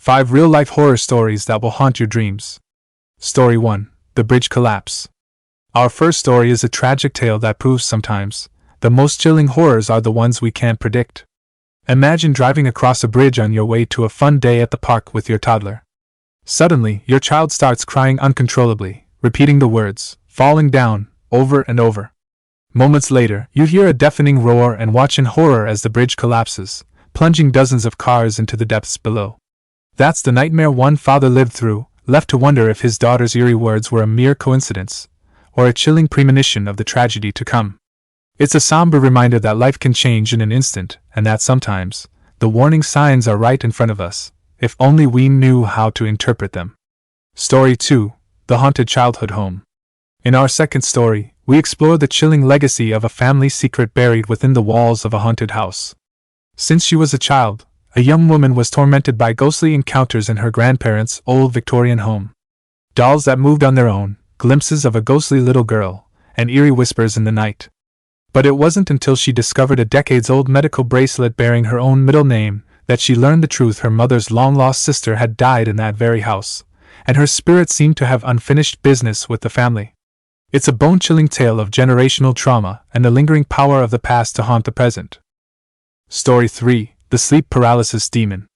5 real-life horror stories that will haunt your dreams. Story 1. The Bridge Collapse. Our first story is a tragic tale that proves sometimes the most chilling horrors are the ones we can't predict. Imagine driving across a bridge on your way to a fun day at the park with your toddler. Suddenly, your child starts crying uncontrollably, repeating the words, "falling down," over and over. Moments later, you hear a deafening roar and watch in horror as the bridge collapses, plunging dozens of cars into the depths below. That's the nightmare one father lived through, left to wonder if his daughter's eerie words were a mere coincidence, or a chilling premonition of the tragedy to come. It's a somber reminder that life can change in an instant, and that sometimes, the warning signs are right in front of us, if only we knew how to interpret them. Story 2. The Haunted Childhood Home. In our second story, we explore the chilling legacy of a family secret buried within the walls of a haunted house. Since she was a child, a young woman was tormented by ghostly encounters in her grandparents' old Victorian home. Dolls that moved on their own, glimpses of a ghostly little girl, and eerie whispers in the night. But it wasn't until she discovered a decades-old medical bracelet bearing her own middle name that she learned the truth. Her mother's long-lost sister had died in that very house, and her spirit seemed to have unfinished business with the family. It's a bone-chilling tale of generational trauma and the lingering power of the past to haunt the present. Story 3. The Sleep Paralysis Demon.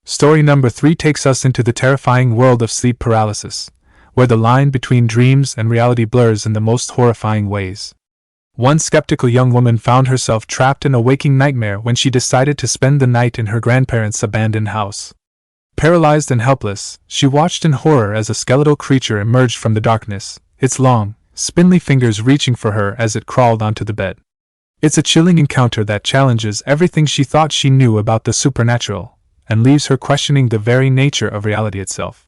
Story number 3 takes us into the terrifying world of sleep paralysis, where the line between dreams and reality blurs in the most horrifying ways. One skeptical young woman found herself trapped in a waking nightmare when she decided to spend the night in her grandparents' abandoned house. Paralyzed and helpless, she watched in horror as a skeletal creature emerged from the darkness, its long, spindly fingers reaching for her as it crawled onto the bed. It's a chilling encounter that challenges everything she thought she knew about the supernatural, and leaves her questioning the very nature of reality itself.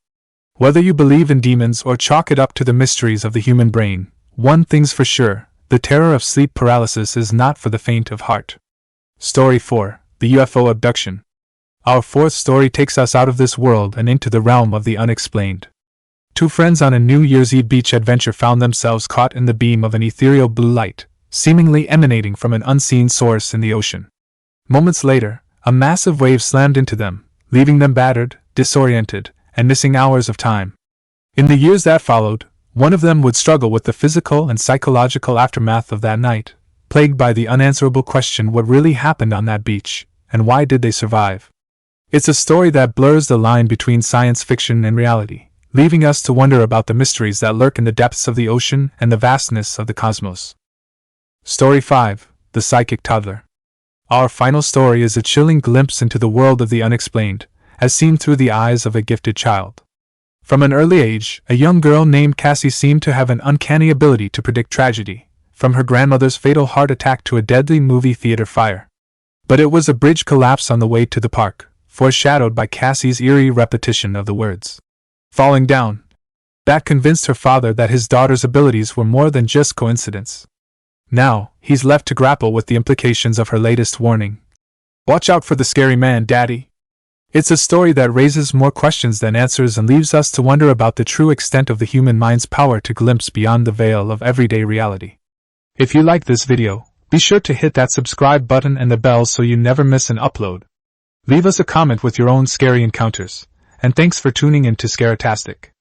Whether you believe in demons or chalk it up to the mysteries of the human brain, one thing's for sure: the terror of sleep paralysis is not for the faint of heart. Story 4. The UFO Abduction. Our fourth story takes us out of this world and into the realm of the unexplained. 2 friends on a New Year's Eve beach adventure found themselves caught in the beam of an ethereal blue light, seemingly emanating from an unseen source in the ocean. Moments later, a massive wave slammed into them, leaving them battered, disoriented, and missing hours of time. In the years that followed, one of them would struggle with the physical and psychological aftermath of that night, plagued by the unanswerable question: what really happened on that beach, and why did they survive? It's a story that blurs the line between science fiction and reality, leaving us to wonder about the mysteries that lurk in the depths of the ocean and the vastness of the cosmos. Story 5. The Psychic Toddler. Our final story is a chilling glimpse into the world of the unexplained, as seen through the eyes of a gifted child. From an early age, a young girl named Cassie seemed to have an uncanny ability to predict tragedy, from her grandmother's fatal heart attack to a deadly movie theater fire. But it was a bridge collapse on the way to the park, foreshadowed by Cassie's eerie repetition of the words, "falling down," that convinced her father that his daughter's abilities were more than just coincidence. Now, he's left to grapple with the implications of her latest warning. Watch out for the scary man, Daddy. It's a story that raises more questions than answers and leaves us to wonder about the true extent of the human mind's power to glimpse beyond the veil of everyday reality. If you like this video, be sure to hit that subscribe button and the bell so you never miss an upload. Leave us a comment with your own scary encounters, and thanks for tuning in to Scaratastic.